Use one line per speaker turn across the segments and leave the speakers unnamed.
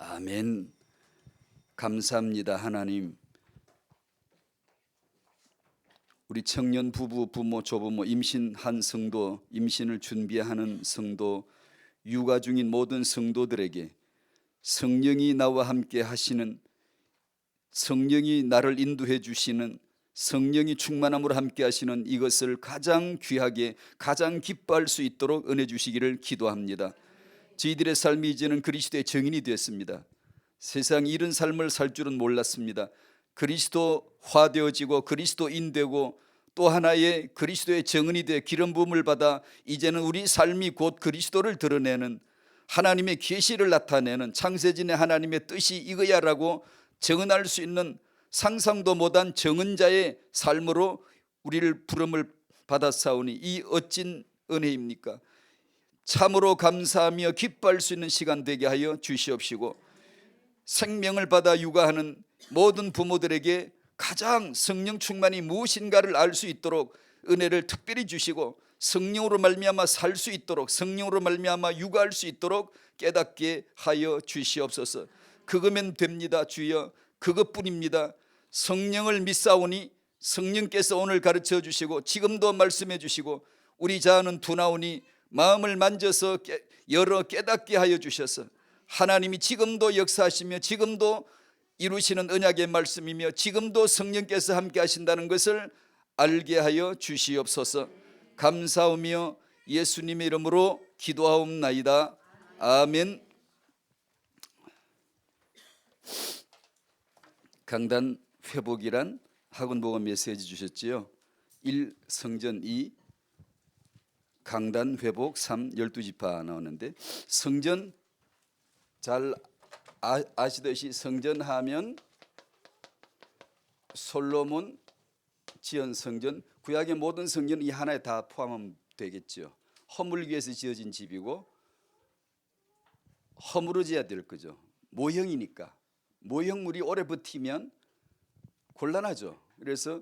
아멘. 감사합니다. 하나님, 우리 청년 부부, 부모, 조부모, 임신한 성도, 임신을 준비하는 성도, 육아 중인 모든 성도들에게 성령이 나와 함께 하시는, 성령이 나를 인도해 주시는, 성령이 충만함으로 함께 하시는 이것을 가장 귀하게, 가장 기뻐할 수 있도록 은혜 주시기를 기도합니다. 저희들의 삶이 이제는 그리스도의 증인이 되었습니다. 세상 이런 삶을 살 줄은 몰랐습니다. 그리스도화되어지고 그리스도인되고 또 하나의 그리스도의 증인이 되어 기름 부음을 받아 이제는 우리 삶이 곧 그리스도를 드러내는, 하나님의 계시를 나타내는, 창세전에 하나님의 뜻이 이거야라고 증언할 수 있는 상상도 못한 증언자의 삶으로 우리를 부름을 받았사오니 이 어찐 은혜입니까? 참으로 감사하며 기뻐할 수 있는 시간 되게 하여 주시옵시고, 생명을 받아 육아하는 모든 부모들에게 가장 성령 충만이 무엇인가를 알 수 있도록 은혜를 특별히 주시고, 성령으로 말미암아 살 수 있도록, 성령으로 말미암아 육아할 수 있도록 깨닫게 하여 주시옵소서. 그거면 됩니다. 주여, 그것뿐입니다. 성령을 믿사오니 성령께서 오늘 가르쳐 주시고 지금도 말씀해 주시고 우리 자아는 두나오니 마음을 만져서 열어 깨닫게 하여 주셔서 하나님이 지금도 역사하시며 지금도 이루시는 언약의 말씀이며 지금도 성령께서 함께 하신다는 것을 알게 하여 주시옵소서. 감사하며 예수님의 이름으로 기도하옵나이다. 아멘. 강단 회복이란 학원보고 메시지 주셨지요. 1. 성전, 2. 강단 회복, 3. 12지파 나오는데, 성전 잘 아시듯이 성전하면 솔로몬 지은 성전, 구약의 모든 성전은 이 하나에 다 포함하면 되겠죠. 허물기 위해서 지어진 집이고 허물어져야 될 거죠. 모형이니까. 모형물이 오래 버티면 곤란하죠. 그래서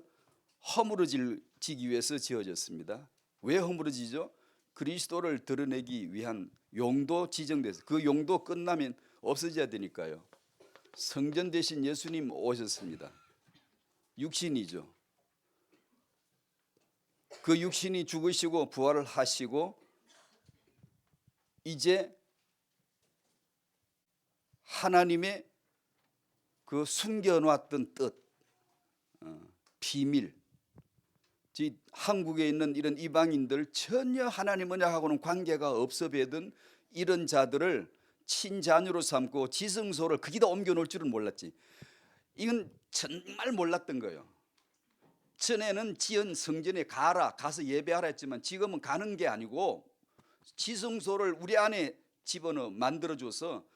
허물어지기 위해서 지어졌습니다. 왜 허물어지죠? 그리스도를 드러내기 위한 용도 지정돼서 그 용도 끝나면 없어져야 되니까요. 성전 대신 예수님 오셨습니다. 육신이죠. 그 육신이 죽으시고 부활을 하시고 이제 하나님의 그 숨겨놨던 뜻, 비밀, 한국에 있는 이런 이방인들 전혀 하나님 언약하고는 관계가 없어 배던 이런 자들을 친자녀로 삼고 지성소를 거기다 옮겨놓을 줄은 몰랐지. 이건 정말 몰랐던 거예요. 전에는 지은 성전에 가서 예배하라 했지만 지금은 가는 게 아니고 지성소를 우리 안에 집어넣어 만들어줘서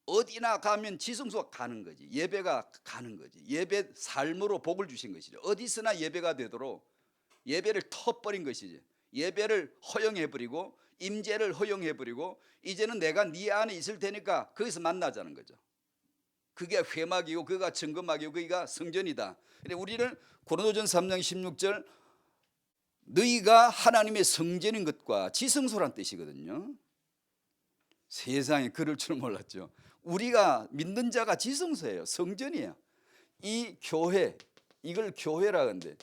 어디나 가면 지성소가 가는 거지. 예배가 가는 거지. 예배 삶으로 복을 주신 것이죠. 어디서나 예배가 되도록 예배를 터버린 것이지. 예배를 허용해버리고 임재를 허용해버리고 이제는 내가 네 안에 있을 테니까 거기서 만나자는 거죠. 그게 회막이고 그가 정금막이고 그가 성전이다. 근데 우리는 고린도전 3장 16절 너희가 하나님의 성전인 것과 지성소란 뜻이거든요. 세상에 그럴 줄은 몰랐죠. 우리가 믿는 자가 지성소예요. 성전이에요. 이 교회, 이걸 교회라 하는데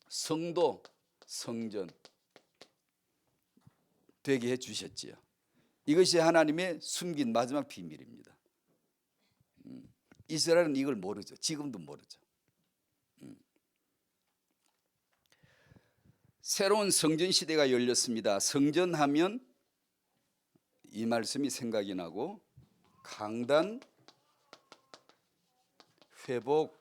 성도, 성전 되게 해주셨지요. 이것이 하나님의 숨긴 마지막 비밀입니다. 이스라엘은 이걸 모르죠. 지금도 모르죠. 새로운 성전 시대가 열렸습니다. 성전하면 이 말씀이 생각이 나고 강단, 회복,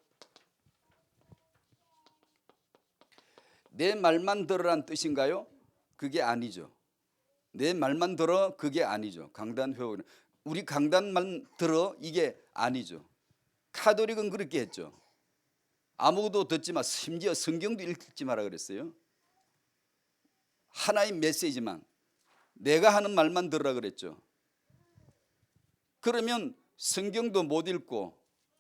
내 말만 들으란 뜻인가요? 그게 아니죠. 내 말만 들어 그게 아니죠. 강단 회복, 우리 강단만 들어 이게 아니죠. 카톨릭은 그렇게 했죠. 아무것도 듣지 마, 심지어 성경도 읽지 마라 그랬어요. 하나의 메시지만 내가 하는 말만 들으라 그랬죠. 그러면 성경도 못 읽고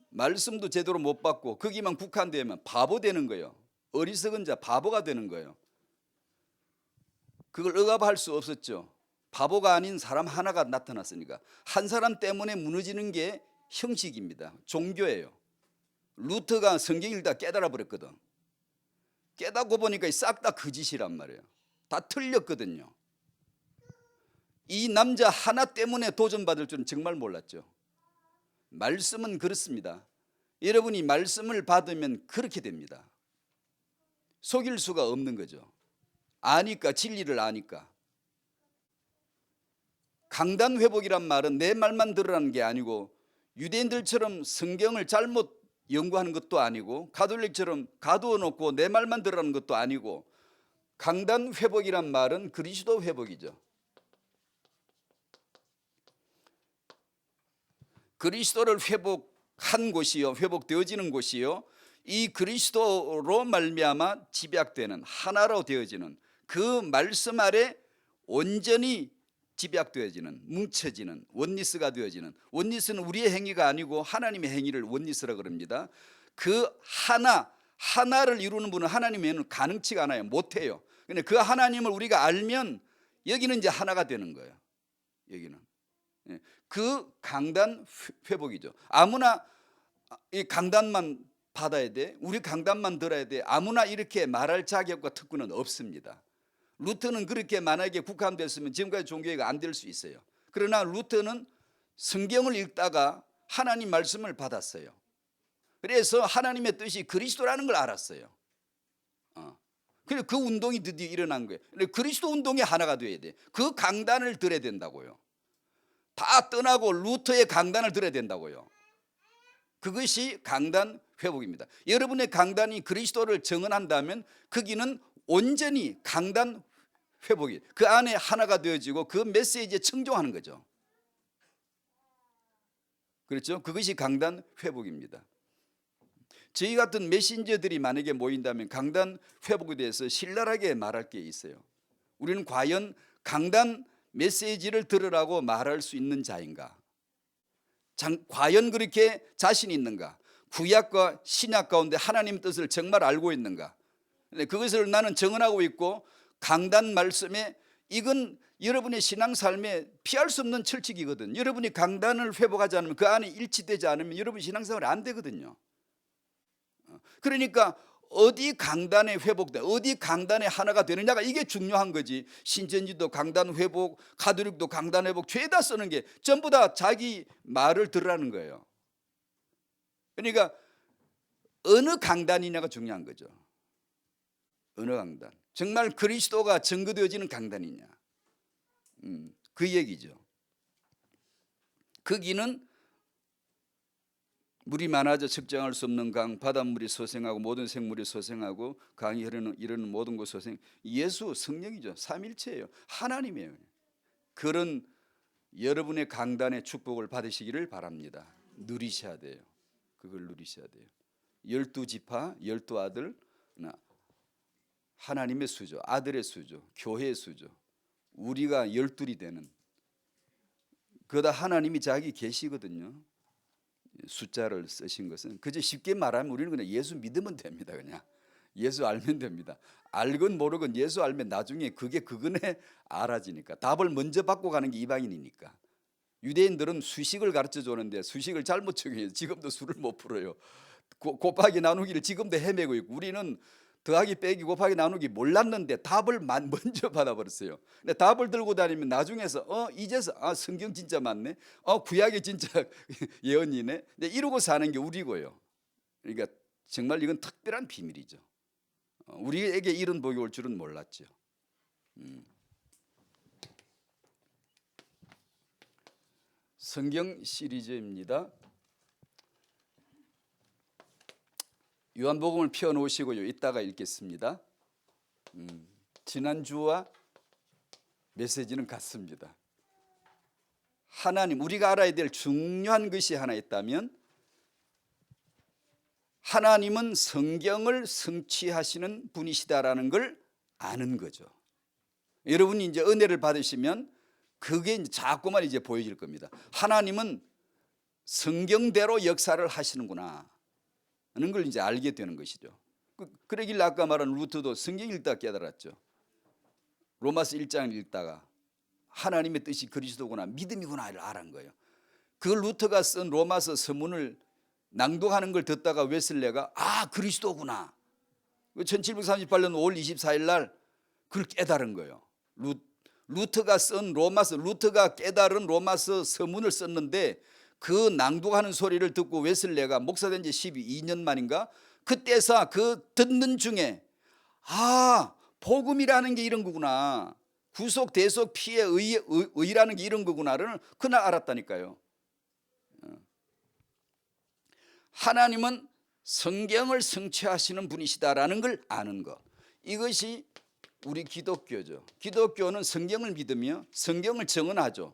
말씀도 제대로 못 받고 거기만 국한되면 바보 되는 거예요. 어리석은 자, 바보가 되는 거예요. 그걸 억압할 수 없었죠. 바보가 아닌 사람 하나가 나타났으니까 한 사람 때문에 무너지는 게 형식입니다. 종교예요. 루터가 성경 읽다 깨달아 버렸거든. 깨닫고 보니까 싹 다 거짓이란 말이에요. 다 틀렸거든요. 이 남자 하나 때문에 도전받을 줄은 정말 몰랐죠. 말씀은 그렇습니다. 여러분이 말씀을 받으면 그렇게 됩니다. 속일 수가 없는 거죠. 아니까, 진리를 아니까. 강단 회복이란 말은 내 말만 들으라는 게 아니고 유대인들처럼 성경을 잘못 연구하는 것도 아니고 가톨릭처럼 가두어 놓고 내 말만 들으라는 것도 아니고 강단 회복이란 말은 그리스도 회복이죠. 그리스도를 회복한 곳이요, 회복되어지는 곳이요, 이 그리스도로 말미암아 집약되는 하나로 되어지는 그 말씀 아래 온전히 집약되어지는, 뭉쳐지는, 원리스가 되어지는, 원리스는 우리의 행위가 아니고 하나님의 행위를 원리스라 그럽니다. 그 하나를 이루는 분은 하나님에는 가능치가 않아요. 못해요. 근데 그 하나님을 우리가 알면 여기는 이제 하나가 되는 거예요. 여기는 그 강단 회복이죠. 아무나 이 강단만 받아야 돼, 우리 강단만 들어야 돼, 아무나 이렇게 말할 자격과 특권은 없습니다. 루터는 그렇게 만약에 국한됐으면 지금까지 종교회가 안 될 수 있어요. 그러나 루터는 성경을 읽다가 하나님 말씀을 받았어요. 그래서 하나님의 뜻이 그리스도라는 걸 알았어요. 그래서 그 운동이 드디어 일어난 거예요. 그리스도 운동이 하나가 돼야 돼. 그 강단을 들어야 된다고요. 다 떠나고 루터의 강단을 들어야 된다고요. 그것이 강단 회복입니다. 여러분의 강단이 그리스도를 정언한다면 거기는 온전히 강단 회복이, 그 안에 하나가 되어지고 그 메시지에 청종하는 거죠. 그렇죠? 그것이 강단 회복입니다. 저희 같은 메신저들이 만약에 모인다면 강단 회복에 대해서 신랄하게 말할 게 있어요. 우리는 과연 강단 메시지를 들으라고 말할 수 있는 자인가? 과연 그렇게 자신 있는가? 구약과 신약 가운데 하나님 뜻을 정말 알고 있는가? 그것을 나는 정언하고 있고 강단 말씀에 이건 여러분의 신앙 삶에 피할 수 없는 철칙이거든. 여러분이 강단을 회복하지 않으면, 그 안에 일치되지 않으면 여러분 신앙생활이 안 되거든요. 그러니까 어디 강단에 회복돼, 어디 강단에 하나가 되느냐가 이게 중요한 거지. 신천지도 강단 회복, 가톨릭도 강단 회복, 죄다 쓰는 게 전부 다 자기 말을 들으라는 거예요. 그러니까 어느 강단이냐가 중요한 거죠. 어느 강단, 정말 그리스도가 증거되어지는 강단이냐, 그 얘기죠. 거기는 물이 많아져 측정할 수 없는 강, 바닷물이 소생하고 모든 생물이 소생하고 강이 이르는 모든 곳 소생. 예수 성령이죠. 삼일체예요. 하나님이에요. 그런 여러분의 강단의 축복을 받으시기를 바랍니다. 누리셔야 돼요. 그걸 누리셔야 돼요. 12지파 12아들, 하나님의 수죠, 아들의 수죠, 교회의 수죠. 우리가 12이 되는, 그러다 하나님이 자기 계시거든요. 숫자를 쓰신 것은 그저 쉽게 말하면 우리는 그냥 예수 믿으면 됩니다. 그냥 예수 알면 됩니다. 알건 모르건 예수 알면 나중에 그게 그거네 알아지니까. 답을 먼저 받고 가는 게 이방인이니까. 유대인들은 수식을 가르쳐 주는데 수식을 잘못 적용해서 지금도 수를 못 풀어요. 곱하기 나누기를 지금도 헤매고 있고, 우리는 더하기 빼기 곱하기 나누기 몰랐는데 답을 먼저 받아버렸어요. 근데 답을 들고 다니면 나중에서 이제서 성경 진짜 맞네, 구약이 진짜 예언이네, 이러고 사는 게 우리고요. 그러니까 정말 이건 특별한 비밀이죠. 우리에게 이런 복이 올 줄은 몰랐죠. 성경 시리즈입니다. 요한복음을 펴놓으시고요, 이따가 읽겠습니다. 지난주와 메시지는 같습니다. 하나님, 우리가 알아야 될 중요한 것이 하나 있다면 하나님은 성경을 성취하시는 분이시다라는 걸 아는 거죠. 여러분이 이제 은혜를 받으시면 그게 이제 자꾸만 이제 보여질 겁니다. 하나님은 성경대로 역사를 하시는구나 하는 걸 이제 알게 되는 것이죠. 그러길래 아까 말한 루터도 성경 읽다가 깨달았죠. 로마서 1장 읽다가 하나님의 뜻이 그리스도구나, 믿음이구나를 알은 거예요. 그 루터가 쓴 로마서 서문을 낭독하는 걸 듣다가 웨슬레가 그리스도구나, 1738년 5월 24일 날 그걸 깨달은 거예요. 루터가 깨달은 로마서 서문을 썼는데 그 낭독하는 소리를 듣고 웨슬레가 목사된 지 12년 만인가 그때서 그 듣는 중에 복음이라는 게 이런 거구나, 구속 대속 피의 의라는 게 이런 거구나를 그날 알았다니까요. 하나님은 성경을 성취하시는 분이시다라는 걸 아는 것, 이것이 우리 기독교죠. 기독교는 성경을 믿으며 성경을 정언하죠.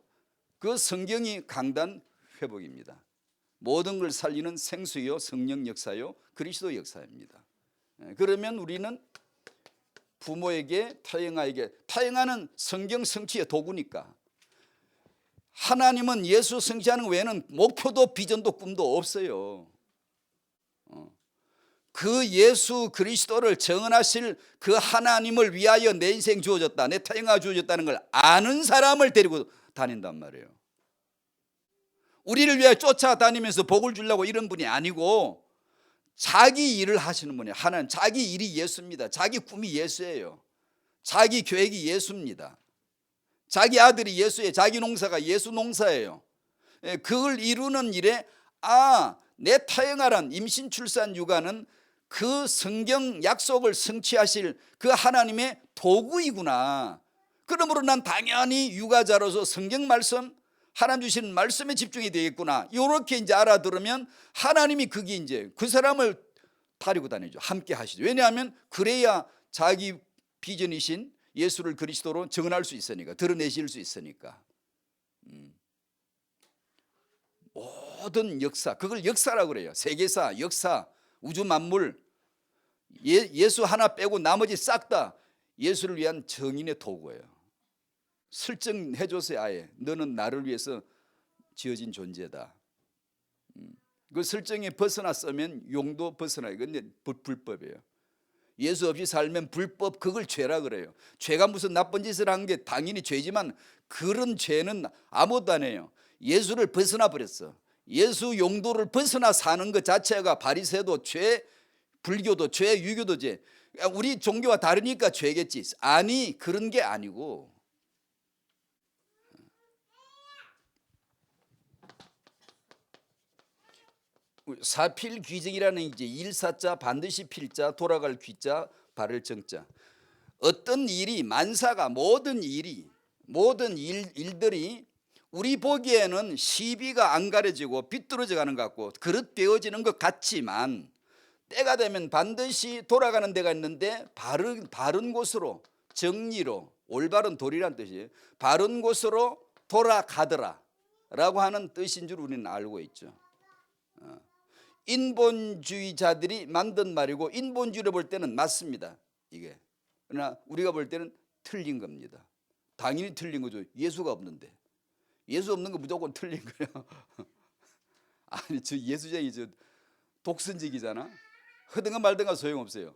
그 성경이 강단 회복입니다. 모든 걸 살리는 생수요, 성령 역사요, 그리스도 역사입니다. 그러면 우리는 부모에게, 타영하는 성경 성취의 도구니까, 하나님은 예수 성취하는 외에는 목표도 비전도 꿈도 없어요. 그 예수 그리스도를 정언하실 그 하나님을 위하여 내 인생 주어졌다, 내 타영아 주어졌다는 걸 아는 사람을 데리고 다닌단 말이에요. 우리를 위해 쫓아다니면서 복을 주려고 이런 분이 아니고 자기 일을 하시는 분이에요. 하나님, 자기 일이 예수입니다. 자기 꿈이 예수예요. 자기 계획이 예수입니다. 자기 아들이 예수예요. 자기 농사가 예수 농사예요. 그걸 이루는 일에 내 타영아란 임신 출산 육아는 그 성경 약속을 성취하실 그 하나님의 도구이구나. 그러므로 난 당연히 육아자로서 성경 말씀, 하나님 주시는 말씀에 집중이 되겠구나, 이렇게 이제 알아들으면 하나님이 그게 이제 그 사람을 다리고 다니죠. 함께 하시죠. 왜냐하면 그래야 자기 비전이신 예수를 그리스도로 정언할 수 있으니까, 드러내실 수 있으니까. 모든 역사, 그걸 역사라고 그래요. 세계사, 역사, 우주 만물, 예수 하나 빼고 나머지 싹 다 예수를 위한 정인의 도구예요. 설정해줬어요. 아예 너는 나를 위해서 지어진 존재다. 그 설정에 벗어났으면 용도 벗어나요. 이건 불법이에요. 예수 없이 살면 불법, 그걸 죄라 그래요. 죄가 무슨 나쁜 짓을 한 게 당연히 죄지만 그런 죄는 아무것도 안 해요. 예수를 벗어나 버렸어. 예수 용도를 벗어나 사는 것 자체가 바리새도 죄, 불교도 죄, 유교도 죄. 우리 종교와 다르니까 죄겠지. 아니, 그런 게 아니고, 사필귀정이라는 이제 일사자, 반드시 필자, 돌아갈 귀자, 바를 정자. 어떤 일이, 만사가, 모든 일들이 우리 보기에는 시비가 안 가려지고 비뚤어져 가는 것 같고 그릇되어지는 것 같지만 때가 되면 반드시 돌아가는 데가 있는데 바른 곳으로, 정리로, 올바른 도리란 뜻이에요. 바른 곳으로 돌아가더라 라고 하는 뜻인 줄 우리는 알고 있죠. 인본주의자들이 만든 말이고 인본주의로 볼 때는 맞습니다. 이게. 그러나 우리가 볼 때는 틀린 겁니다. 당연히 틀린 거죠. 예수가 없는데. 예수 없는 거 무조건 틀린 거예요. 아니, 저 예수쟁이 저 독선적이잖아. 하든가 말든가 소용없어요.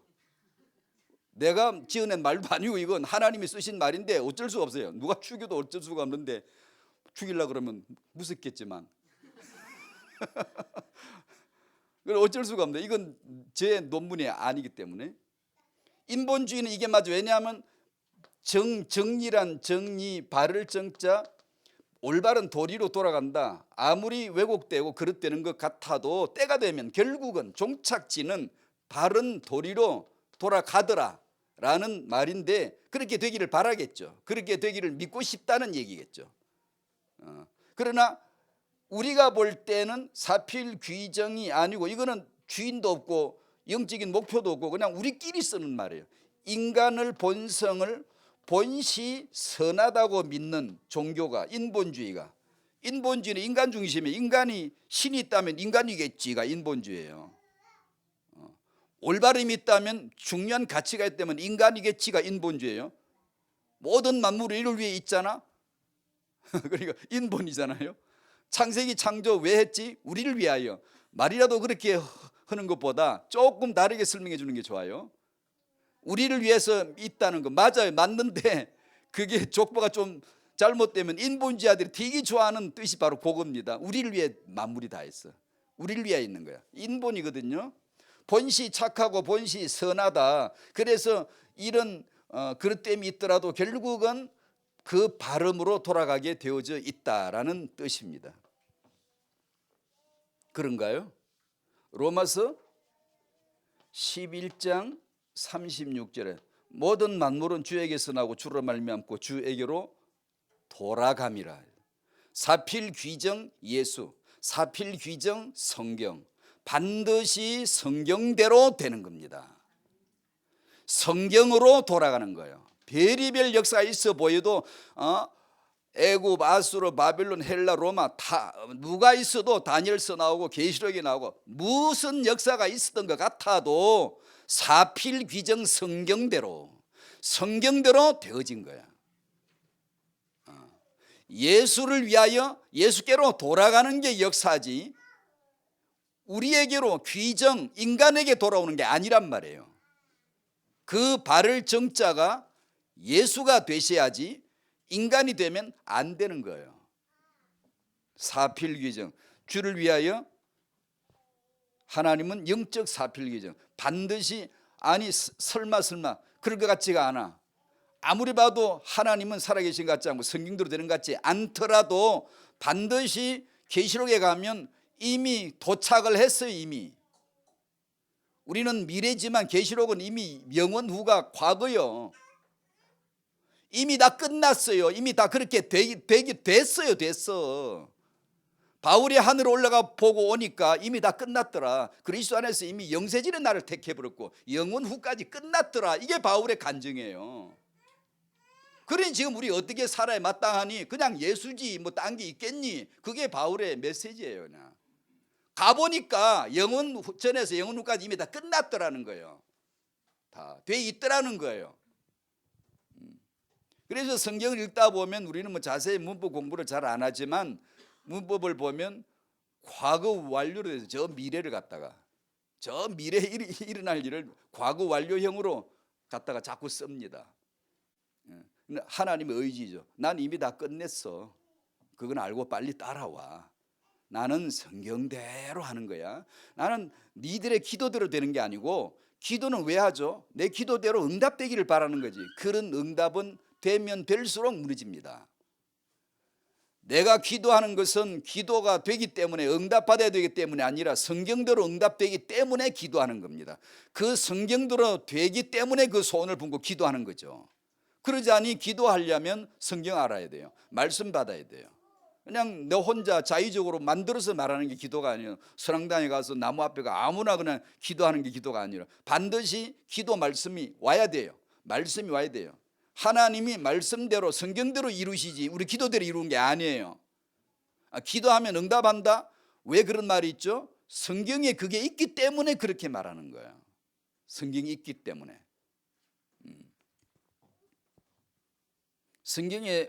내가 지어낸 말도 아니고 이건 하나님이 쓰신 말인데 어쩔 수가 없어요. 누가 죽여도 어쩔 수가 없는데, 죽이려고 그러면 무섭겠지만 어쩔 수가 없네. 이건 제 논문이 아니기 때문에. 인본주의는 이게 맞아. 왜냐하면 정리란 정리, 바를 정자, 올바른 도리로 돌아간다. 아무리 왜곡되고 그릇되는 것 같아도 때가 되면 결국은 종착지는 바른 도리로 돌아가더라 라는 말인데, 그렇게 되기를 바라겠죠. 그렇게 되기를 믿고 싶다는 얘기겠죠. 그러나 우리가 볼 때는 사필귀정이 아니고, 이거는 주인도 없고 영적인 목표도 없고 그냥 우리끼리 쓰는 말이에요. 인간을, 본성을 본시 선하다고 믿는 종교가 인본주의가, 인본주의는 인간 중심이에요. 인간이 신이 있다면 인간이겠지가 인본주의예요. 올바름이 있다면, 중요한 가치가 있다면 인간이겠지가 인본주의예요. 모든 만물이 이를 위해 있잖아. 그러니까 인본이잖아요. 창세기 창조 왜 했지? 우리를 위하여. 말이라도 그렇게 하는 것보다 조금 다르게 설명해 주는 게 좋아요. 우리를 위해서 있다는 거 맞아요. 맞는데 그게 족보가 좀 잘못되면 인본주의자들이 되게 좋아하는 뜻이 바로 그겁니다. 우리를 위해 만물이 다 했어. 우리를 위해 있는 거야. 인본이거든요. 본시 착하고 본시 선하다. 그래서 이런 그릇됨이 있더라도 결국은 그 발음으로 돌아가게 되어져 있다라는 뜻입니다. 그런가요? 로마서 11장 36절에 모든 만물은 주에게서 나고 주로 말미암고 주에게로 돌아감이라. 사필 귀정 예수, 사필 귀정 성경, 반드시 성경대로 되는 겁니다. 성경으로 돌아가는 거예요. 별의별 역사가 있어 보여도 애굽, 아수르, 바빌론, 헬라, 로마 다 누가 있어도 다니엘서 나오고 계시록이 나오고 무슨 역사가 있었던 것 같아도 사필 귀정 성경대로 되어진 거야. 예수를 위하여 예수께로 돌아가는 게 역사지 우리에게로 귀정 인간에게 돌아오는 게 아니란 말이에요. 그 발을 정자가 예수가 되셔야지 인간이 되면 안 되는 거예요. 사필귀정 주를 위하여 하나님은 영적 사필귀정 반드시 아니 설마 그럴 것 같지가 않아. 아무리 봐도 하나님은 살아계신 것 같지 않고 성경대로 되는 것 같지 않더라도 반드시 계시록에 가면 이미 도착을 했어요. 이미 우리는 미래지만 계시록은 이미 영원 후가 과거요. 이미 다 끝났어요. 이미 다 그렇게 됐어. 바울이 하늘 올라가 보고 오니까 이미 다 끝났더라. 그리스도 안에서 이미 영세전에 나를 택해버렸고 영원 후까지 끝났더라. 이게 바울의 간증이에요. 그러니 지금 우리 어떻게 살아야 마땅하니? 그냥 예수지 뭐 딴 게 있겠니? 그게 바울의 메시지예요. 그냥. 가보니까 영원 전에서 영원 후까지 이미 다 끝났더라는 거예요. 다 돼 있더라는 거예요. 그래서 성경을 읽다 보면 우리는 뭐 자세히 문법 공부를 잘 안 하지만 문법을 보면 과거 완료로 해서 저 미래를 갖다가 저 미래에 일어날 일을 과거 완료형으로 갖다가 자꾸 씁니다. 하나님의 의지죠. 난 이미 다 끝냈어. 그건 알고 빨리 따라와. 나는 성경대로 하는 거야. 나는 니들의 기도대로 되는 게 아니고 기도는 왜 하죠? 내 기도대로 응답되기를 바라는 거지. 그런 응답은 되면 될수록 무너집니다. 내가 기도하는 것은 기도가 되기 때문에 응답받아야 되기 때문에 아니라 성경대로 응답되기 때문에 기도하는 겁니다. 그 성경대로 되기 때문에 그 소원을 품고 기도하는 거죠. 그러지 않니 기도하려면 성경 알아야 돼요. 말씀 받아야 돼요. 그냥 너 혼자 자의적으로 만들어서 말하는 게 기도가 아니에요. 선앙당에 가서 나무 앞에 가 아무나 그냥 기도하는 게 기도가 아니라 반드시 기도 말씀이 와야 돼요. 말씀이 와야 돼요. 하나님이 말씀대로 성경대로 이루시지 우리 기도대로 이루는 게 아니에요. 기도하면 응답한다? 왜 그런 말이 있죠? 성경에 그게 있기 때문에 그렇게 말하는 거예요. 성경이 있기 때문에. 성경에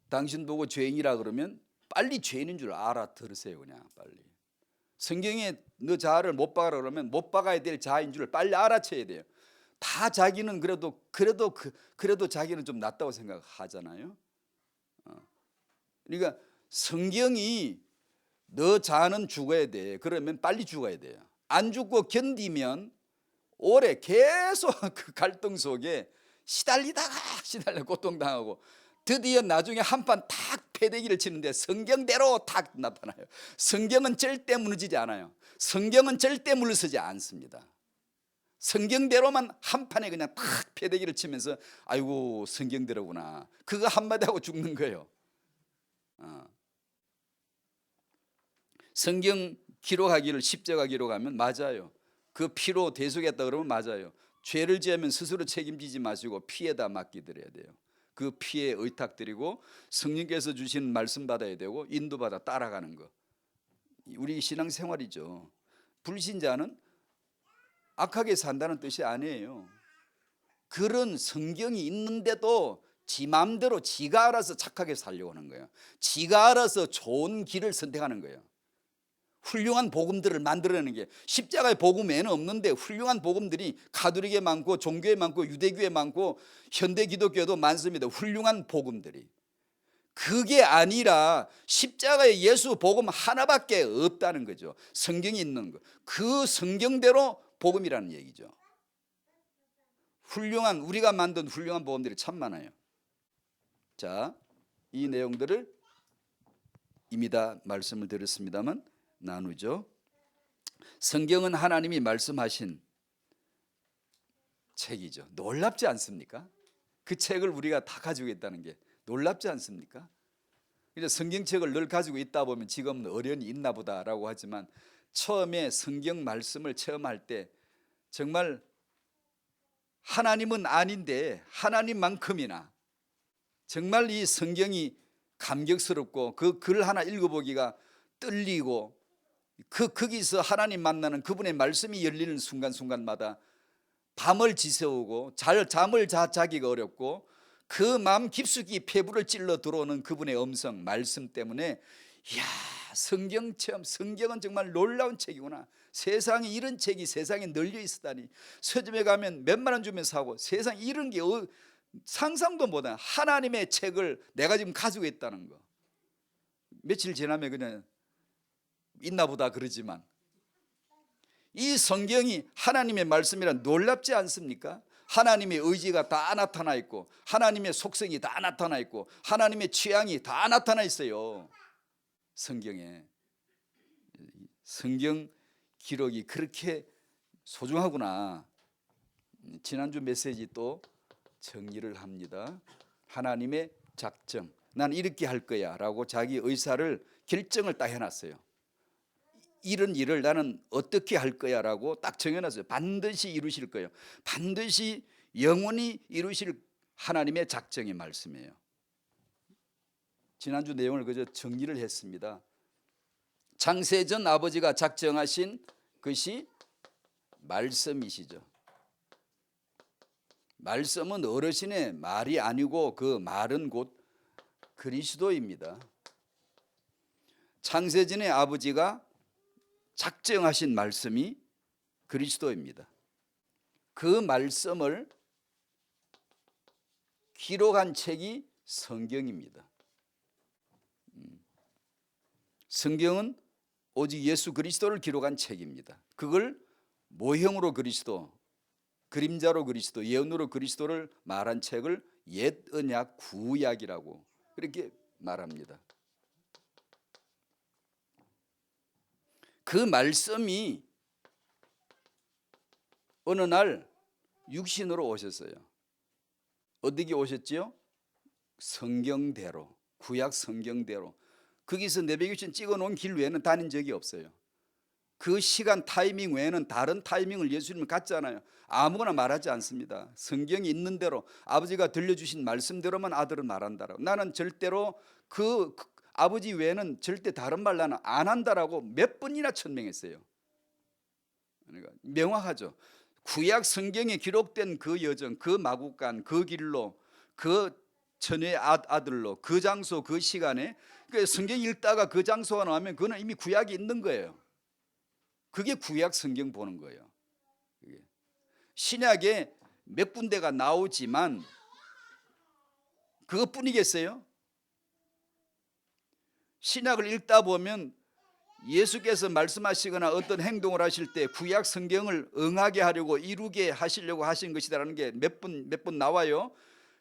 당신 보고 죄인이라 그러면 빨리 죄인인 줄 알아들으세요. 그냥 빨리. 성경에 너 자아를 못 박아라 그러면 못 박아야 될 자아인 줄 빨리 알아채야 돼요. 다 자기는 그래도 자기는 좀 낫다고 생각하잖아요. 그러니까 성경이 너 자아는 죽어야 돼. 그러면 빨리 죽어야 돼요. 안 죽고 견디면 오래 계속 그 갈등 속에 시달려 고통당하고 드디어 나중에 한판 탁 패대기를 치는데 성경대로 탁 나타나요. 성경은 절대 무너지지 않아요. 성경은 절대 물러서지 않습니다. 성경대로만 한판에 그냥 탁 패대기를 치면서 아이고 성경대로구나 그거 한마디 하고 죽는 거예요. 성경 기록하기를 십자가 기록하면 맞아요. 그 피로 대속했다 그러면 맞아요. 죄를 지으면 스스로 책임지지 마시고 피에다 맡기드려야 돼요. 그 피에 의탁드리고 성령께서 주시는 말씀 받아야 되고 인도받아 따라가는 거. 우리 신앙생활이죠. 불신자는 악하게 산다는 뜻이 아니에요. 그런 성경이 있는데도 지 마음대로 지가 알아서 착하게 살려고 하는 거예요. 지가 알아서 좋은 길을 선택하는 거예요. 훌륭한 복음들을 만들어내는 게 십자가의 복음에는 없는데 훌륭한 복음들이 가톨릭에 많고 종교에 많고 유대교에 많고 현대 기독교에도 많습니다. 훌륭한 복음들이. 그게 아니라 십자가에 예수 복음 하나밖에 없다는 거죠. 성경이 있는 거. 그 성경대로 복음이라는 얘기죠. 훌륭한, 우리가 만든 훌륭한 복음들이 참 많아요. 자, 이 내용들을 이미 다 말씀을 드렸습니다만 나누죠. 성경은 하나님이 말씀하신 책이죠. 놀랍지 않습니까? 그 책을 우리가 다 가지고 있다는 게 놀랍지 않습니까? 이제 성경책을 늘 가지고 있다 보면 지금은 어련히 있나 보다라고 하지만 처음에 성경 말씀을 체험할 때 정말 하나님은 아닌데 하나님만큼이나 정말 이 성경이 감격스럽고 그 글 하나 읽어보기가 떨리고 거기서 하나님 만나는 그분의 말씀이 열리는 순간순간마다 밤을 지새우고 잠을 자기가 어렵고 그 마음 깊숙이 폐부를 찔러 들어오는 그분의 음성 말씀 때문에 이야, 성경 체험, 성경은 정말 놀라운 책이구나. 세상에 이런 책이 세상에 널려 있었다니. 서점에 가면 몇만 원 주면 사고 세상에 이런 게 상상도 못한 하나님의 책을 내가 지금 가지고 있다는 거. 며칠 지나면 그냥 있나 보다 그러지만 이 성경이 하나님의 말씀이라 놀랍지 않습니까? 하나님의 의지가 다 나타나 있고 하나님의 속성이 다 나타나 있고 하나님의 취향이 다 나타나 있어요. 성경에. 성경 기록이 그렇게 소중하구나. 지난주 메시지 또 정리를 합니다. 하나님의 작정, 난 이렇게 할 거야 라고 자기 의사를 결정을 딱 해놨어요. 이런 일을 나는 어떻게 할 거야 라고 딱 정해놨어요. 반드시 이루실 거예요. 반드시 영원히 이루실 하나님의 작정의 말씀이에요. 지난주 내용을 그저 정리를 했습니다. 창세전 아버지가 작정하신 것이 말씀이시죠. 말씀은 어르신의 말이 아니고 그 말은 곧 그리스도입니다. 창세전의 아버지가 작정하신 말씀이 그리스도입니다. 그 말씀을 기록한 책이 성경입니다. 성경은 오직 예수 그리스도를 기록한 책입니다. 그걸 모형으로 그리스도, 그림자로 그리스도, 예언으로 그리스도를 말한 책을 옛 언약 구약이라고 그렇게 말합니다. 그 말씀이 어느 날 육신으로 오셨어요. 어디에 오셨지요? 성경대로, 구약 성경대로. 거기서 내비게이션 찍어놓은 길 외에는 다닌 적이 없어요. 그 시간 타이밍 외에는 다른 타이밍을 예수님은 갖잖아요. 아무거나 말하지 않습니다. 성경이 있는 대로 아버지가 들려주신 말씀대로만 아들은 말한다라고. 나는 절대로 그 아버지 외에는 절대 다른 말 나는 안 한다라고 몇 번이나 천명했어요. 그러니까 명확하죠. 구약 성경에 기록된 그 여정, 그 마국간, 그 길로, 그 처녀의 아들로, 그 장소, 그 시간에 성경 읽다가 그 장소가 나오면 그거는 이미 구약이 있는 거예요. 그게 구약 성경 보는 거예요. 신약에 몇 군데가 나오지만 그것뿐이겠어요? 신약을 읽다 보면 예수께서 말씀하시거나 어떤 행동을 하실 때 구약 성경을 응하게 하려고 이루게 하시려고 하신 것이다라는 게 몇 번 나와요.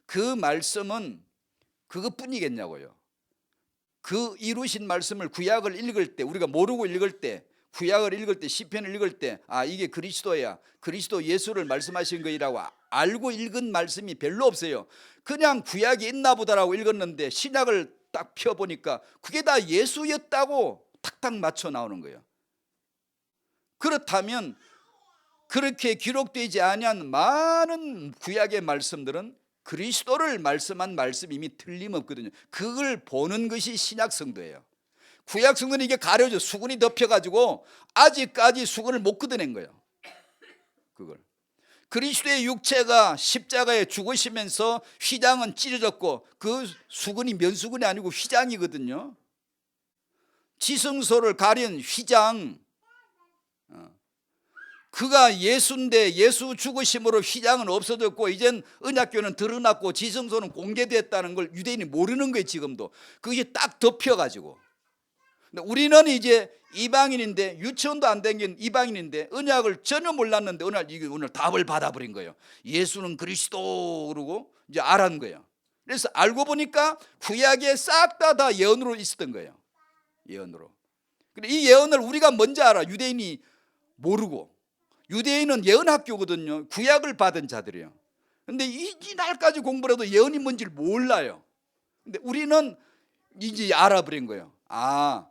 그 말씀은 그것뿐이겠냐고요. 그 이루신 말씀을 구약을 읽을 때 우리가 모르고 읽을 때 구약을 읽을 때 시편을 읽을 때 아 이게 그리스도야, 그리스도 예수를 말씀하신 거라고 알고 읽은 말씀이 별로 없어요. 그냥 구약이 있나 보다라고 읽었는데 신약을 딱 펴보니까 그게 다 예수였다고 탁탁 맞춰 나오는 거예요. 그렇다면 그렇게 기록되지 아니한 많은 구약의 말씀들은 그리스도를 말씀한 말씀이 이미 틀림없거든요. 그걸 보는 것이 신약 성도예요. 구약 성도는 이게 가려져 수건이 덮여가지고 아직까지 수건을 못 걷어낸 거예요. 그걸 그리스도의 육체가 십자가에 죽으시면서 휘장은 찢어졌고 그 수건이 면수건이 아니고 휘장이거든요. 지성소를 가린 휘장, 그가 예수인데 예수 죽으심으로 휘장은 없어졌고 이젠 언약궤는 드러났고 지성소는 공개됐다는 걸 유대인이 모르는 거예요. 지금도 그게 딱 덮여가지고. 근데 우리는 이제 이방인인데, 유치원도 안 댕긴 이방인인데 언약을 전혀 몰랐는데 오늘 답을 받아버린 거예요. 예수는 그리스도 그러고 이제 알았는 거예요. 그래서 알고 보니까 구약에 싹 다 예언으로 있었던 거예요. 예언으로. 근데 이 예언을 우리가 먼저 알아. 유대인이 모르고. 유대인은 예언학교거든요. 구약을 받은 자들이에요. 근데 이 날까지 공부를 해도 예언이 뭔지를 몰라요. 근데 우리는 이제 알아버린 거예요. 아,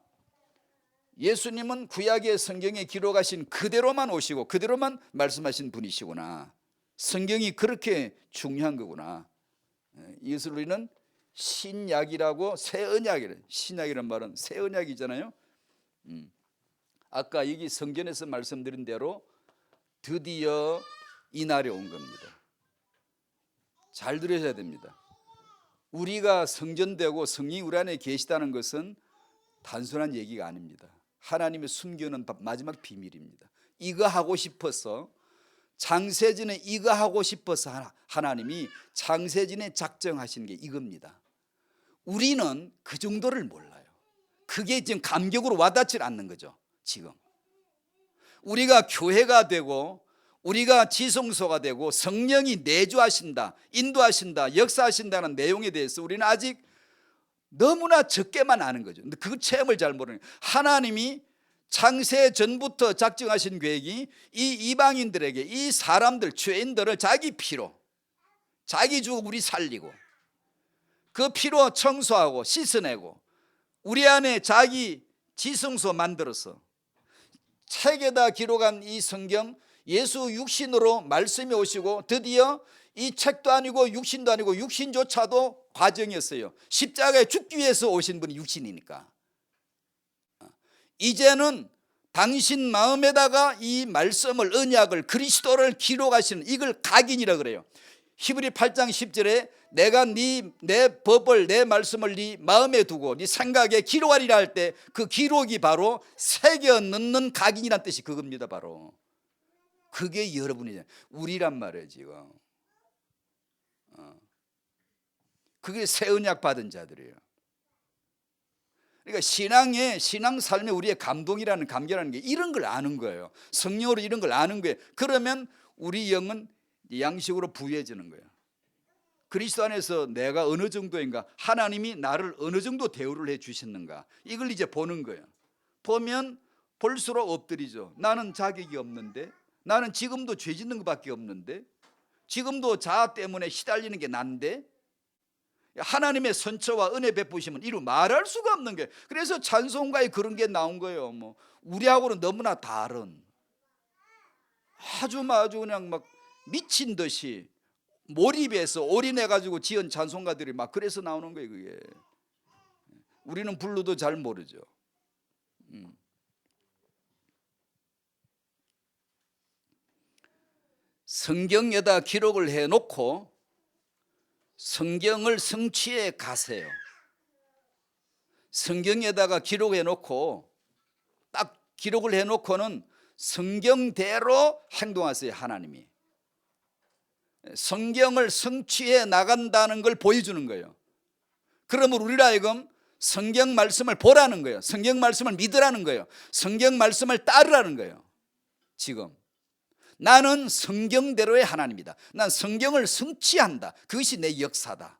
예수님은 구약의 성경에 기록하신 그대로만 오시고 그대로만 말씀하신 분이시구나. 성경이 그렇게 중요한 거구나. 이것을 우리는 신약이라고, 새 언약이래. 신약이란 말은 새 언약이잖아요. 아까 여기 성전에서 말씀드린 대로 드디어 이 날이 온 겁니다. 잘 들으셔야 됩니다. 우리가 성전되고 성령이 우리 안에 계시다는 것은 단순한 얘기가 아닙니다. 하나님의 숨겨놓은 마지막 비밀입니다. 이거 하고 싶어서, 창세전에 이거 하고 싶어서 하나님이 창세전에 작정하신 게 이겁니다. 우리는 그 정도를 몰라요. 그게 지금 감격으로 와닿지 않는 거죠. 지금 우리가 교회가 되고 우리가 지성소가 되고 성령이 내주하신다, 인도하신다, 역사하신다는 내용에 대해서 우리는 아직 너무나 적게만 아는 거죠. 근데 그 체험을 잘 모르는 거예요. 하나님이 창세 전부터 작정하신 계획이 이 이방인들에게, 이 사람들, 죄인들을 자기 피로, 자기 주 우리 살리고 그 피로 청소하고 씻어내고 우리 안에 자기 지성소 만들어서 책에다 기록한 이 성경, 예수 육신으로 말씀이 오시고 드디어 이 책도 아니고 육신도 아니고 육신조차도 과정이었어요. 십자가에 죽기 위해서 오신 분이 육신이니까. 이제는 당신 마음에다가 이 말씀을, 언약을, 그리스도를 기록하시는, 이걸 각인이라 그래요. 히브리 8장 10절에 내가 내 법을, 내 말씀을 네 마음에 두고 네 생각에 기록하리라 할 때 그 기록이 바로 새겨 넣는 각인이란 뜻이 그겁니다. 바로 그게 여러분이잖아요. 우리란 말이에요. 지금 그게 새 언약 받은 자들이에요. 그러니까 신앙 삶에 우리의 감동이라는, 감격이라는 게 이런 걸 아는 거예요. 성령으로 이런 걸 아는 거예요. 그러면 우리 영은 양식으로 부유해지는 거예요. 그리스도 안에서 내가 어느 정도인가, 하나님이 나를 어느 정도 대우를 해 주셨는가, 이걸 이제 보는 거예요. 보면 볼수록 엎드리죠. 나는 자격이 없는데, 나는 지금도 죄 짓는 것밖에 없는데, 지금도 자아 때문에 시달리는 게 난데, 하나님의 선처와 은혜 베푸시면 이루 말할 수가 없는 거예요. 그래서 찬송가에 그런 게 나온 거예요. 뭐 우리하고는 너무나 다른, 아주 그냥 막 미친 듯이 몰입해서 올인해가지고 지은 찬송가들이 막 그래서 나오는 거예요. 그게 우리는 불러도 잘 모르죠. 성경에다 기록을 해놓고 성경을 성취해 가세요. 성경에다가 기록해놓고, 딱 기록을 해놓고는 성경대로 행동하세요. 하나님이 성경을 성취해 나간다는 걸 보여주는 거예요. 그러면 우리라 하여금 성경 말씀을 보라는 거예요. 성경 말씀을 믿으라는 거예요. 성경 말씀을 따르라는 거예요. 지금 나는 성경대로의 하나님이다. 난 성경을 성취한다. 그것이 내 역사다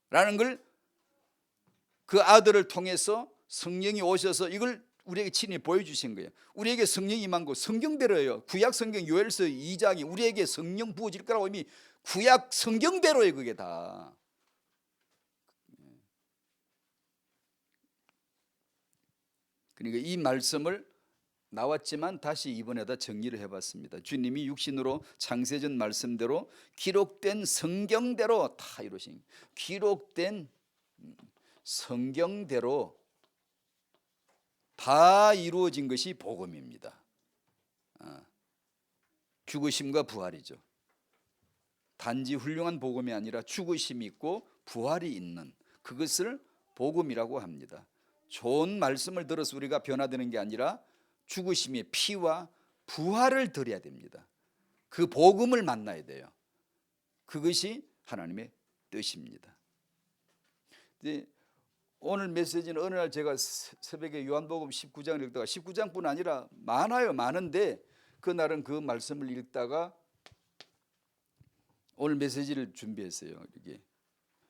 라는 걸 그 아들을 통해서 성령이 오셔서 이걸 우리에게 친히 보여주신 거예요. 우리에게 성령이 임한 거 성경대로예요. 구약 성경 요엘서 2장이 우리에게 성령 부어질 거라고 이미 구약 성경대로예요. 그게 다. 그러니까 이 말씀을 나왔지만 다시 이번에다 정리를 해봤습니다. 주님이 육신으로 창세전 말씀대로 기록된 성경대로 다 이루신, 기록된 성경대로 다 이루어진 것이 복음입니다. 죽으심과 부활이죠. 단지 훌륭한 복음이 아니라 죽으심이 있고 부활이 있는 그것을 복음이라고 합니다. 좋은 말씀을 들어서 우리가 변화되는 게 아니라 죽으심의 피와 부활을 드려야 됩니다. 그 복음을 만나야 돼요. 그것이 하나님의 뜻입니다. 오늘 메시지는 어느 날 제가 새벽에 요한복음 19장을 읽다가 19장뿐 아니라 많은데 그날은 그 말씀을 읽다가 오늘 메시지를 준비했어요. 이게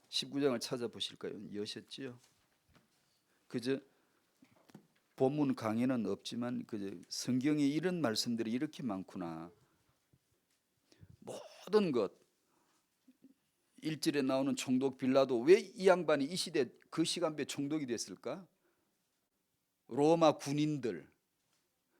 19장을 찾아보실까요? 여셨지요? 그저 본문 강의는 없지만 그저 성경에 이런 말씀들이 이렇게 많구나. 모든 것 1절에 나오는 총독 빌라도 왜 이 양반이 이 시대 그 시간표에 총독이 됐을까? 로마 군인들,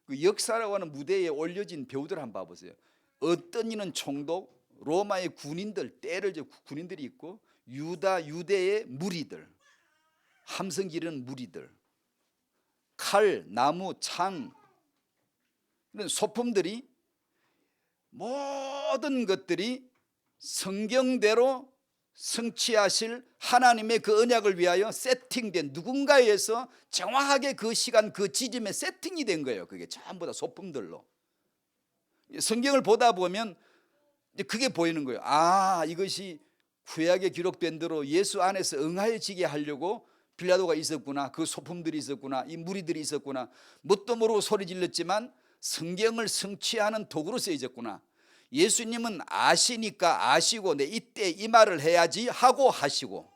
그 역사라고 하는 무대에 올려진 배우들 한번 봐보세요. 어떤 이는 총독, 로마의 군인들, 때를 군인들이 있고 유대의 무리들, 함성 기르는 무리들, 칼, 나무, 창 이런 소품들이 모든 것들이 성경대로 성취하실 하나님의 그 언약을 위하여 세팅된 누군가에 의해서 정확하게 그 시간 그 지점에 세팅이 된 거예요. 그게 전부 다 소품들로. 성경을 보다 보면 그게 보이는 거예요. 아, 이것이 구약에 기록된 대로 예수 안에서 응하여지게 하려고 빌라도가 있었구나. 그 소품들이 있었구나. 이 무리들이 있었구나. 뭣도 모르고 소리 질렀지만 성경을 성취하는 도구로 쓰여졌구나. 예수님은 아시니까 아시고 내 이때 이 말을 해야지 하고 하시고,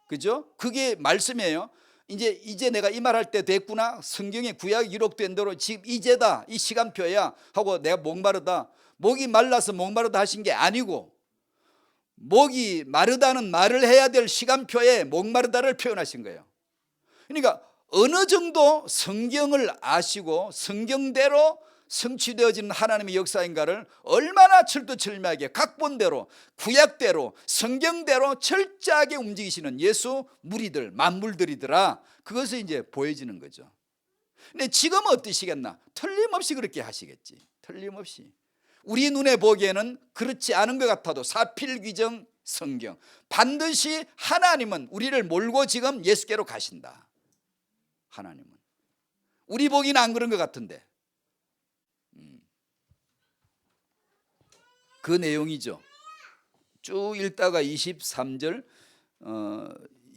그죠? 그게 말씀이에요. 이제 내가 이 말할 때 됐구나. 성경에 구약에 기록된 대로 지금 이제다, 이 시간표야 하고 내가 목마르다, 목이 말라서 목마르다 하신 게 아니고 목이 마르다는 말을 해야 될 시간표에 목마르다를 표현하신 거예요. 그러니까 어느 정도 성경을 아시고 성경대로 성취되어지는 하나님의 역사인가를 얼마나 철두철미하게 각본대로 구약대로 성경대로 철저하게 움직이시는 예수 무리들 만물들이더라. 그것을 이제 보여지는 거죠. 근데 지금은 어떠시겠나? 틀림없이 그렇게 하시겠지. 틀림없이. 우리 눈에 보기에는 그렇지 않은 것 같아도 사필귀정 성경, 반드시 하나님은 우리를 몰고 지금 예수께로 가신다. 하나님은. 우리 보기는 안 그런 것 같은데 그 내용이죠. 쭉 읽다가 23절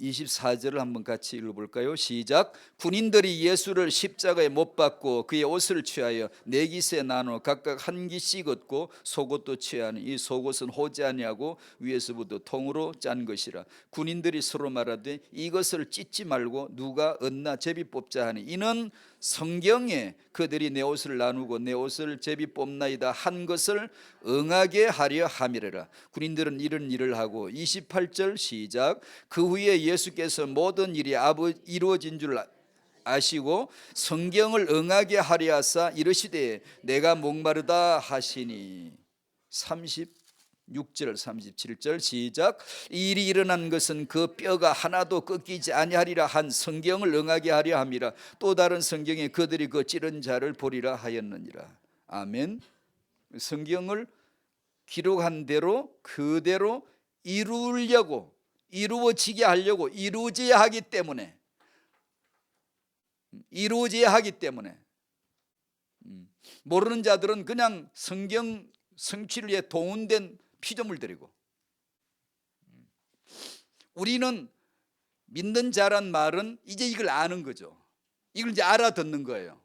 24절을 한번 같이 읽어볼까요? 시작. 군인들이 예수를 십자가에 못 박고 그의 옷을 취하여 네 깃에 나눠 각각 한 깃씩 얻고 속옷도 취하니 이 속옷은 호지 아니하고 위에서부터 통으로 짠 것이라. 군인들이 서로 말하되 이것을 찢지 말고 누가 얻나 제비 뽑자 하니 이는 성경에 그들이 내 옷을 나누고 내 옷을 제비 뽑나이다 한 것을 응하게 하려 함이래라. 군인들은 이런 일을 하고 28절 시작. 그 후에 예수께서 모든 일이 이루어진 줄 아시고 성경을 응하게 하려 하사 이르시되 내가 목마르다 하시니 36절 37절 시작. 이 일이 일어난 것은 그 뼈가 하나도 꺾이지 아니하리라 한 성경을 응하게 하려 함이라. 또 다른 성경에 그들이 그 찌른 자를 보리라 하였느니라. 아멘. 성경을 기록한 대로 그대로 이루어지게 하려고 이루어져야 하기 때문에 모르는 자들은 그냥 성경 성취를 위해 동원된 피조물들이고, 우리는 믿는 자란 말은 이제 이걸 아는 거죠. 이걸 이제 알아듣는 거예요.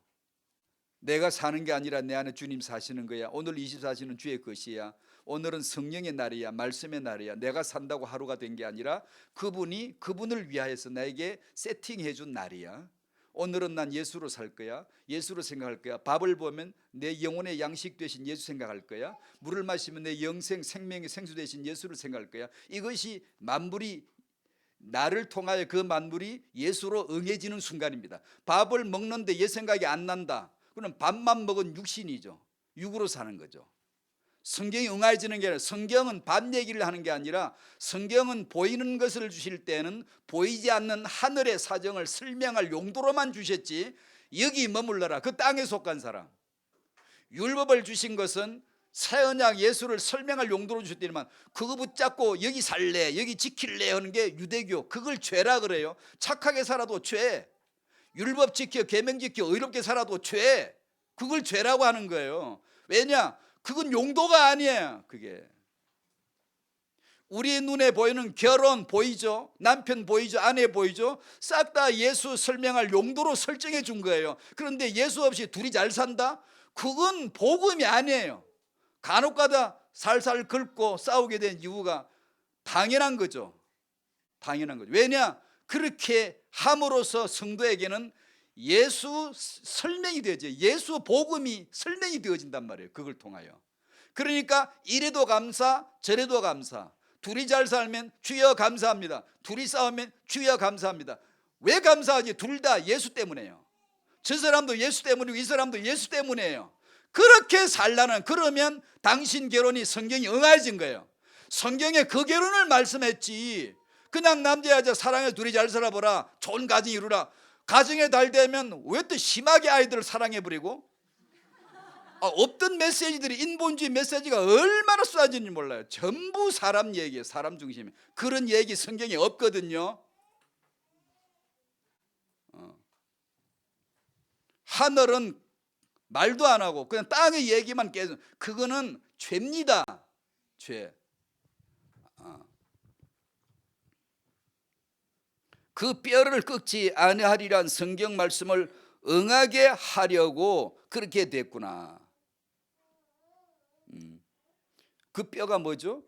내가 사는 게 아니라 내 안에 주님 사시는 거야. 오늘 24시는 주의 것이야. 오늘은 성령의 날이야. 말씀의 날이야. 내가 산다고 하루가 된 게 아니라 그분을 위하여서 나에게 세팅해 준 날이야. 오늘은 난 예수로 살 거야. 예수로 생각할 거야. 밥을 보면 내 영혼의 양식 되신 예수 생각할 거야. 물을 마시면 내 영생 생명의 생수 되신 예수를 생각할 거야. 이것이 만물이 나를 통하여 그 만물이 예수로 응해지는 순간입니다. 밥을 먹는데 예 생각이 안 난다. 그럼 밥만 먹은 육신이죠. 육으로 사는 거죠. 성경이 응해지는 게 아니라, 성경은 밥 얘기를 하는 게 아니라 성경은 보이는 것을 주실 때는 보이지 않는 하늘의 사정을 설명할 용도로만 주셨지, 여기 머물러라 그 땅에 속한 사람. 율법을 주신 것은 새 언약 예수를 설명할 용도로 주셨더니만 그거 붙잡고 여기 살래 여기 지킬래 하는 게 유대교, 그걸 죄라 그래요. 착하게 살아도 죄, 율법 지켜 계명 지켜 의롭게 살아도 죄. 그걸 죄라고 하는 거예요. 왜냐? 그건 용도가 아니에요. 그게 우리 눈에 보이는 결혼 보이죠? 남편 보이죠? 아내 보이죠? 싹 다 예수 설명할 용도로 설정해 준 거예요. 그런데 예수 없이 둘이 잘 산다? 그건 복음이 아니에요. 간혹가다 살살 긁고 싸우게 된 이유가 당연한 거죠. 당연한 거죠. 왜냐? 그렇게 함으로써 성도에게는 예수 설명이 되죠. 예수 복음이 설명이 되어진단 말이에요. 그걸 통하여. 그러니까 이래도 감사 저래도 감사. 둘이 잘 살면 주여 감사합니다. 둘이 싸우면 주여 감사합니다. 왜 감사하지? 둘 다 예수 때문에요. 저 사람도 예수 때문이고 이 사람도 예수 때문이에요. 그렇게 살라는, 그러면 당신 결혼이 성경이 응해진 거예요. 성경에 그 결혼을 말씀했지 그냥 남자 여자 사랑해 둘이 잘 살아보라, 좋은 가정 이루라. 가정에 달 되면 왜 또 심하게 아이들을 사랑해버리고, 없던 메시지들이, 인본주의 메시지가 얼마나 쏟아지는지 몰라요. 전부 사람 얘기예요. 사람 중심에. 그런 얘기 성경에 없거든요. 하늘은 말도 안 하고 그냥 땅의 얘기만 계속, 그거는 죄입니다. 죄. 그 뼈를 꺾지 아니하리란 성경 말씀을 응하게 하려고 그렇게 됐구나. 그 뼈가 뭐죠?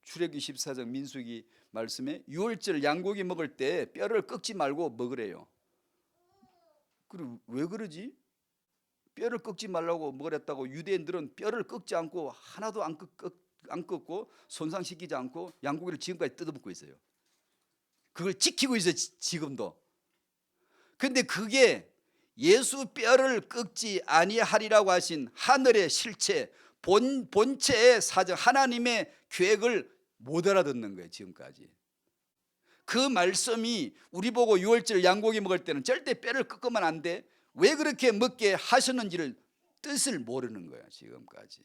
출애굽기 14장 민수기 말씀에 유월절 양고기 먹을 때 뼈를 꺾지 말고 먹으래요. 그리고 왜 그러지? 뼈를 꺾지 말라고 먹으랬다고 유대인들은 뼈를 꺾지 않고 하나도 안 꺾고 손상시키지 않고 양고기를 지금까지 뜯어먹고 있어요. 그걸 지키고 있어요. 지금도. 그런데 그게 예수 뼈를 꺾지 아니하리라고 하신 하늘의 실체, 본체의 사정, 하나님의 계획을 못 알아듣는 거예요. 지금까지. 그 말씀이 우리 보고 유월절 양고기 먹을 때는 절대 뼈를 꺾으면 안 돼, 왜 그렇게 먹게 하셨는지를 뜻을 모르는 거예요. 지금까지.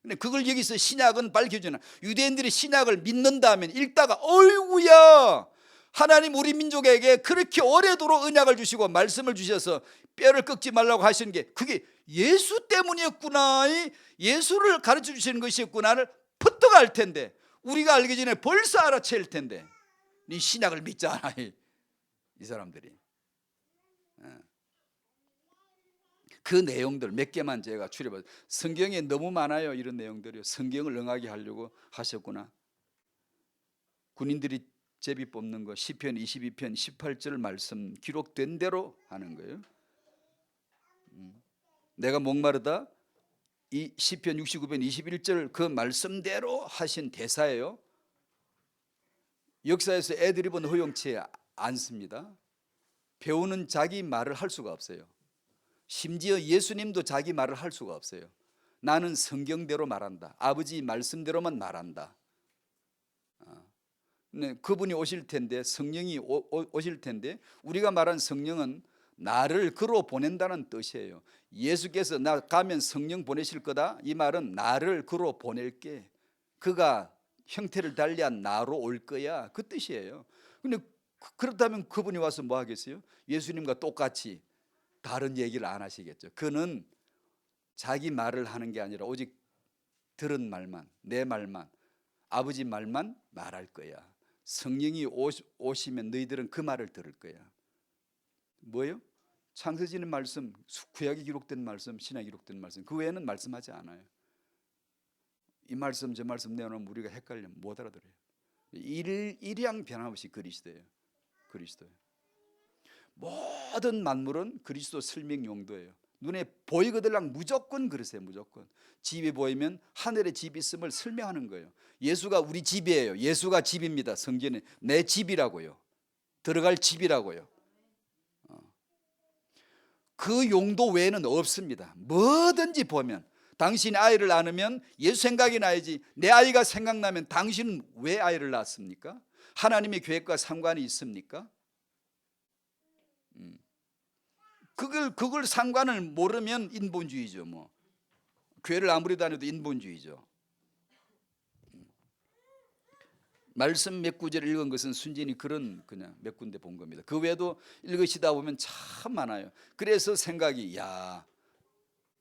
근데 그걸 여기서 신약은 밝혀주나, 유대인들이 신약을 믿는다 하면 읽다가 어이구야, 하나님 우리 민족에게 그렇게 오래도록 언약을 주시고 말씀을 주셔서 뼈를 꺾지 말라고 하시는 게 그게 예수 때문이었구나, 예수를 가르쳐 주시는 것이었구나를 퍼뜩 알 텐데, 우리가 알기 전에 벌써 알아챌 텐데 네 신약을 믿잖아 이 사람들이. 그 내용들 몇 개만 제가 추려봐요. 성경에 너무 많아요. 이런 내용들이요. 성경을 응하게 하려고 하셨구나. 군인들이 제비 뽑는 거 시편 22편 18절 말씀 기록된 대로 하는 거예요. 내가 목마르다, 이 시편 69편 21절 그 말씀대로 하신 대사예요. 역사에서 애드리브는 허용치 않습니다. 배우는 자기 말을 할 수가 없어요. 심지어 예수님도 자기 말을 할 수가 없어요. 나는 성경대로 말한다, 아버지 말씀대로만 말한다. 그분이 오실 텐데, 성령이 오실 텐데, 우리가 말한 성령은 나를 그로 보낸다는 뜻이에요. 예수께서 나 가면 성령 보내실 거다, 이 말은 나를 그로 보낼게, 그가 형태를 달리한 나로 올 거야, 그 뜻이에요. 근데 그렇다면 그분이 와서 뭐 하겠어요? 예수님과 똑같이 다른 얘기를 안 하시겠죠. 그는 자기 말을 하는 게 아니라 오직 들은 말만, 내 말만, 아버지 말만 말할 거야. 성령이 오시면 너희들은 그 말을 들을 거야. 뭐예요? 창세전의 말씀, 구약에 기록된 말씀, 신약에 기록된 말씀, 그 외에는 말씀하지 않아요. 이 말씀 저 말씀 내놓으면 우리가 헷갈리면 못 알아들어요. 일양 변함없이 그리스도예요. 그리스도예요. 모든 만물은 그리스도 설명 용도예요. 눈에 보이거들랑 무조건 그러세요. 무조건. 집이 보이면 하늘에 집이 있음을 설명하는 거예요. 예수가 우리 집이에요. 예수가 집입니다. 성경에 내 집이라고요. 들어갈 집이라고요. 그 용도 외에는 없습니다. 뭐든지 보면, 당신이 아이를 낳으면 예수 생각이 나야지. 내 아이가 생각나면 당신은 왜 아이를 낳았습니까? 하나님의 계획과 상관이 있습니까? 그걸 상관을 모르면 인본주의죠. 뭐 교회를 아무리 다녀도 인본주의죠. 말씀 몇 구절을 읽은 것은 순전히 그런 그냥 몇 군데 본 겁니다. 그 외에도 읽으시다 보면 참 많아요. 그래서 생각이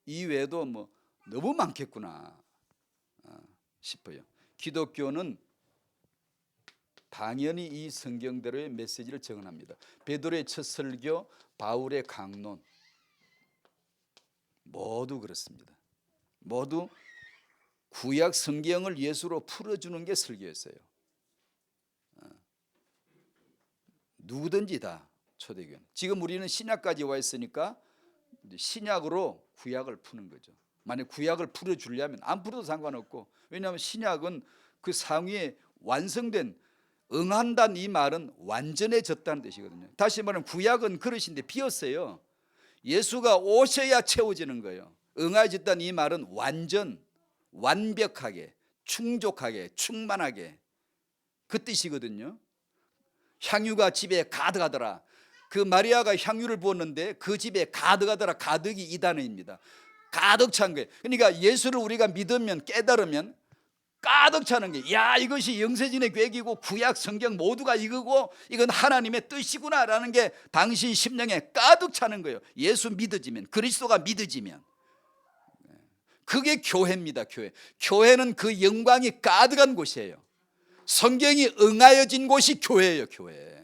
이 외에도 뭐 너무 많겠구나 싶어요. 기독교는 당연히 이 성경대로의 메시지를 정언합니다. 베드로의 첫 설교, 바울의 강론 모두 그렇습니다. 모두 구약 성경을 예수로 풀어주는 게 설교였어요. 누구든지 다 초대교회. 지금 우리는 신약까지 와 있으니까 신약으로 구약을 푸는 거죠. 만약 구약을 풀어주려면 안 풀어도 상관없고, 왜냐하면 신약은 그 상위에 완성된, 응한다는 이 말은 완전해졌다는 뜻이거든요. 다시 말하면 구약은 그릇인데 비었어요. 예수가 오셔야 채워지는 거예요. 응해졌다는 이 말은 완전, 완벽하게, 충족하게, 충만하게 그 뜻이거든요. 향유가 집에 가득하더라. 그 마리아가 향유를 부었는데 그 집에 가득하더라. 가득이 이 단어입니다. 가득 찬 거예요. 그러니까 예수를 우리가 믿으면, 깨달으면 가득 차는 게, 이것이 영세진의 계획이고 구약 성경 모두가 이거고 이건 하나님의 뜻이구나라는 게 당신 심령에 가득 차는 거예요. 예수 믿어지면, 그리스도가 믿어지면. 그게 교회입니다. 교회는 그 영광이 가득한 곳이에요. 성경이 응하여진 곳이 교회예요. 교회.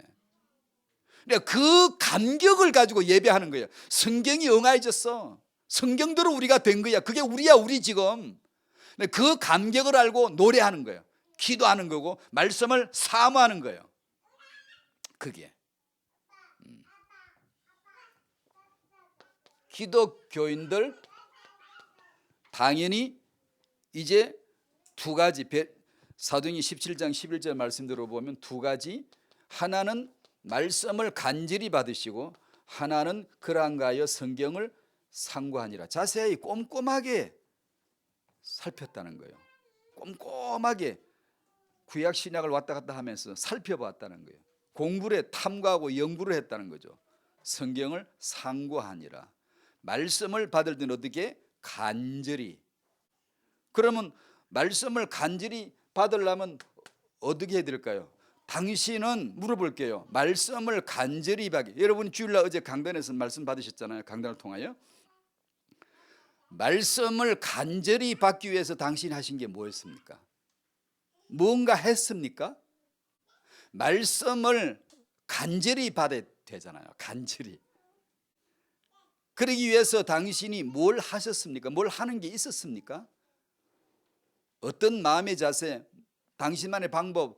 그러니까 그 감격을 가지고 예배하는 거예요. 성경이 응하여졌어. 성경대로 우리가 된 거야. 그게 우리야. 우리 지금 그 감격을 알고 노래하는 거예요. 기도하는 거고 말씀을 사모하는 거예요. 그게 기독교인들 당연히 이제 두 가지, 사도행전 17장 11절 말씀대로 보면 두 가지, 하나는 말씀을 간절히 받으시고 하나는 그러한가 하여 성경을 상고하니라. 자세히 꼼꼼하게 살폈다는 거예요. 꼼꼼하게 구약 신약을 왔다 갔다 하면서 살펴봤다는 거예요. 공부를 탐구하고 연구를 했다는 거죠. 성경을 상고하니라. 말씀을 받을 때는 어떻게? 간절히. 그러면 말씀을 간절히 받으려면 어떻게 해야 될까요? 당신은 물어볼게요. 말씀을 간절히 받기. 여러분 주일날 어제 강단에서 말씀 받으셨잖아요. 강단을 통하여. 말씀을 간절히 받기 위해서 당신이 하신 게 뭐였습니까? 뭔가 했습니까? 말씀을 간절히 받아야 되잖아요. 간절히. 그러기 위해서 당신이 뭘 하셨습니까? 뭘 하는 게 있었습니까? 어떤 마음의 자세, 당신만의 방법,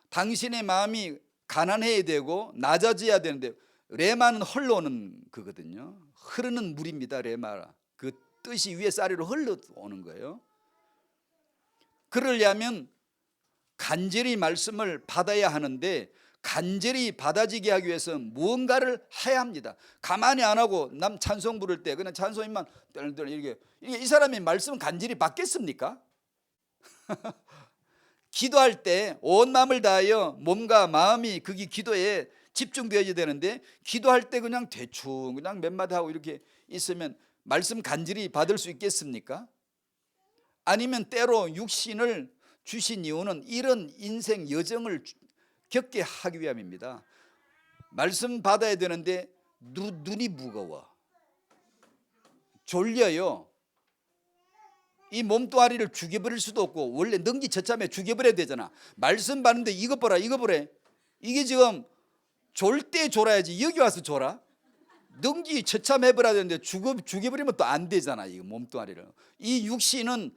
당신의 마음이 가난해야 되고 낮아져야 되는데, 레마는 흘러오는 거거든요. 흐르는 물입니다. 레마라. 그 뜻이 위에서 아래로 흘러오는 거예요. 그러려면 간절히 말씀을 받아야 하는데, 간절히 받아지게 하기 위해서 무언가를 해야 합니다. 가만히 안 하고 남 찬송 부를 때 그냥 찬송인만 떨떨 이렇게, 이 사람이 말씀 간절히 받겠습니까? 기도할 때 온 마음을 다하여 몸과 마음이 그게 기도에 집중되어야 되는데, 기도할 때 그냥 대충 그냥 몇 마디 하고 이렇게 있으면 말씀 간절히 받을 수 있겠습니까? 아니면 때로 육신을 주신 이유는 이런 인생 여정을 겪게 하기 위함입니다. 말씀 받아야 되는데 눈이 무거워, 졸려요. 이 몸뚱아리를 죽여버릴 수도 없고, 원래 능지처참해 죽여버려야 되잖아. 말씀 받는데 이것 보라 이거 보래. 이게 지금 졸 때 졸아야지 여기 와서 졸아? 능지처참해버려야 되는데 죽여버리면 또 안 되잖아. 이 몸뚱아리를. 이 육신은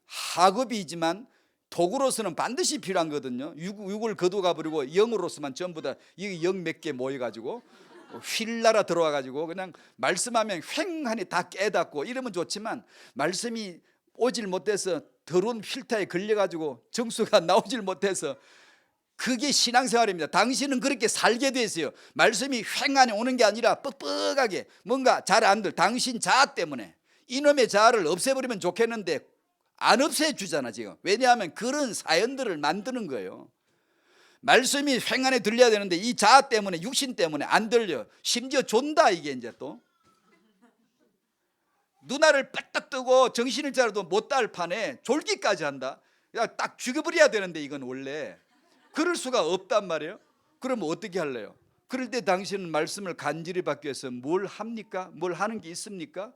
하급이지만 도구로서는 반드시 필요한 거거든요. 육을 거두가 버리고 영으로서만 전부 다 영 몇 개 모여가지고 휠 날아 들어와가지고 그냥 말씀하면 휑하니 다 깨닫고 이러면 좋지만, 말씀이 오질 못해서 더러운 필터에 걸려가지고 정수가 나오질 못해서, 그게 신앙생활입니다. 당신은 그렇게 살게 돼 있어요. 말씀이 휑하니 오는 게 아니라 뻑뻑하게 뭔가 잘 안 들, 당신 자아 때문에. 이놈의 자아를 없애버리면 좋겠는데 안 없애주잖아 지금. 왜냐하면 그런 사연들을 만드는 거예요. 말씀이 횡안에 들려야 되는데 이 자아 때문에, 육신 때문에 안 들려. 심지어 존다. 이게 이제 또 눈알을 빡딱 뜨고 정신을 차려도 못 닿을 판에 졸기까지 한다. 딱 죽여버려야 되는데, 이건 원래 그럴 수가 없단 말이에요. 그럼 어떻게 할래요? 그럴 때 당신은 말씀을 간절히 받기 위해서 뭘 합니까? 뭘 하는 게 있습니까?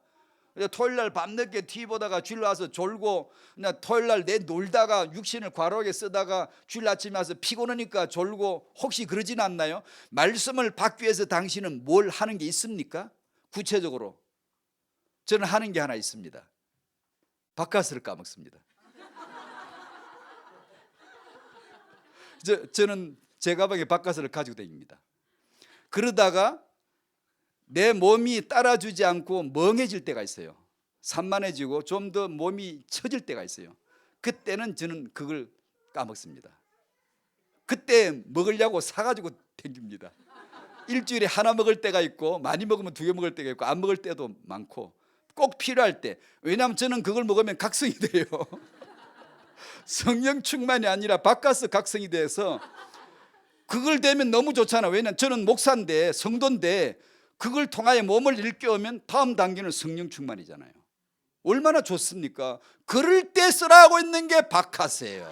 토요일 날 밤늦게 TV 보다가 주일 와서 졸고, 그냥 토요일 날 내 놀다가 육신을 과로하게 쓰다가 주일 아침에 와서 피곤하니까 졸고, 혹시 그러진 않나요? 말씀을 받기 위해서 당신은 뭘 하는 게 있습니까? 구체적으로 저는 하는 게 하나 있습니다. 바카스를 까먹습니다. 저는 제 가방에 바카스를 가지고 다닙니다. 그러다가 내 몸이 따라주지 않고 멍해질 때가 있어요. 산만해지고 좀 더 몸이 처질 때가 있어요. 그때는 저는 그걸 까먹습니다. 그때 먹으려고 사가지고 댕깁니다. 일주일에 하나 먹을 때가 있고, 많이 먹으면 2개 먹을 때가 있고, 안 먹을 때도 많고, 꼭 필요할 때. 왜냐하면 저는 그걸 먹으면 각성이 돼요. 성령 충만이 아니라 바카스 각성이 돼서, 그걸 되면 너무 좋잖아. 왜냐하면 저는 목사인데, 성도인데, 그걸 통하여 몸을 일깨우면 다음 단계는 성령 충만이잖아요. 얼마나 좋습니까? 그럴 때 쓰라고 있는 게 바카스예요.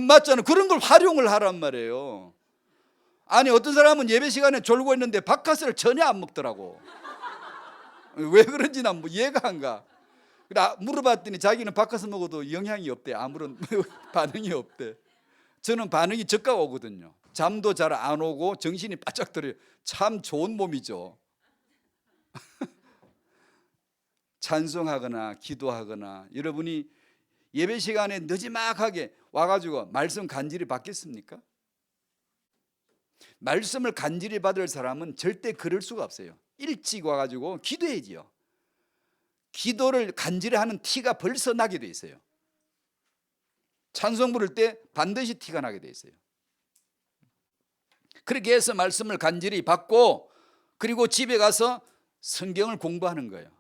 맞잖아요. 그런 걸 활용을 하란 말이에요. 아니, 어떤 사람은 예배 시간에 졸고 있는데 바카스를 전혀 안 먹더라고. 왜 그런지 난 이해가 안 가. 물어봤더니 자기는 바카스 먹어도 영향이 없대. 아무런 반응이 없대. 저는 반응이 적가 오거든요. 잠도 잘 안 오고 정신이 바짝 들어요. 참 좋은 몸이죠. 찬송하거나 기도하거나, 여러분이 예배 시간에 느지막하게 와가지고 말씀 간절히 받겠습니까? 말씀을 간절히 받을 사람은 절대 그럴 수가 없어요. 일찍 와가지고 기도해야지요. 기도를 간절히 하는 티가 벌써 나게 돼 있어요. 찬송 부를 때 반드시 티가 나게 돼 있어요. 그렇게 해서 말씀을 간절히 받고, 그리고 집에 가서 성경을 공부하는 거예요.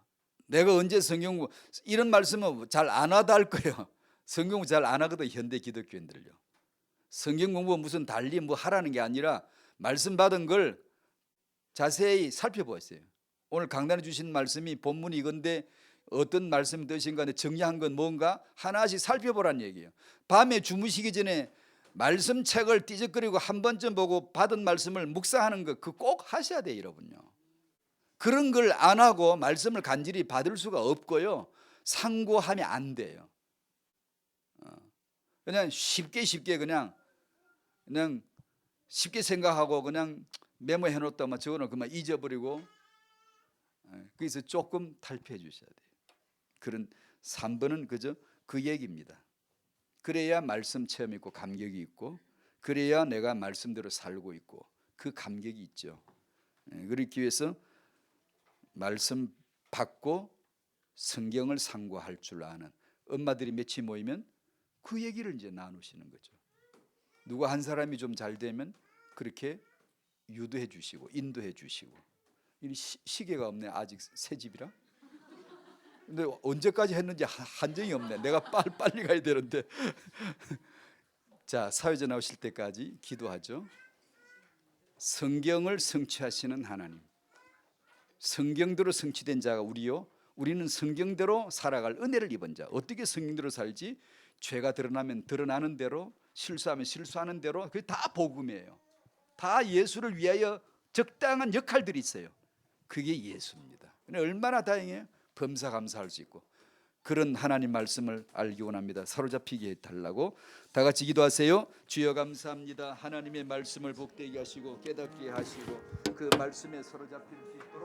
내가 언제 성경 공부, 이런 말씀은 잘 안 하다 할 거예요. 성경 공부 잘 안 하거든, 현대 기독교인들요. 성경 공부 무슨 달리 하라는 게 아니라 말씀 받은 걸 자세히 살펴보았어요. 오늘 강단에 주신 말씀이 본문이 이건데 어떤 말씀이 되신가 정리한 건 뭔가 하나씩 살펴보라는 얘기예요. 밤에 주무시기 전에 말씀책을 띠적거리고 한 번쯤 보고 받은 말씀을 묵상하는 거, 그거 꼭 하셔야 돼요, 여러분요. 그런 걸 안 하고 말씀을 간절히 받을 수가 없고요, 상고하면 안 돼요. 그냥 쉽게 그냥 쉽게 생각하고 그냥 메모해 놓다만 적어놓고 그만 잊어버리고, 그래서 조금 탈피해 주셔야 돼요. 그런 3번은 그저 그 얘기입니다. 그래야 말씀 체험 있고 감격이 있고, 그래야 내가 말씀대로 살고 있고 그 감격이 있죠. 그렇기 위해서 말씀 받고 성경을 상고할 줄 아는 엄마들이 며칠 모이면 그 얘기를 이제 나누시는 거죠. 누가 한 사람이 좀 잘 되면 그렇게 유도해 주시고 인도해 주시고. 이 시계가 없네, 아직 새 집이라. 근데 언제까지 했는지 한정이 없네. 내가 빨리 가야 되는데. 자, 사회자 나오실 때까지 기도하죠. 성경을 성취하시는 하나님, 성경대로 성취된 자가 우리요, 우리는 성경대로 살아갈 은혜를 입은 자. 어떻게 성경대로 살지? 죄가 드러나면 드러나는 대로, 실수하면 실수하는 대로. 그게 다 복음이에요. 다 예수를 위하여 적당한 역할들이 있어요. 그게 예수입니다. 얼마나 다행이에요. 범사감사할 수 있고. 그런 하나님 말씀을 알기 원합니다. 사로잡히게 해달라고 다 같이 기도하세요. 주여 감사합니다. 하나님의 말씀을 복되게 하시고 깨닫게 하시고 그 말씀에 사로잡힐 수 있도록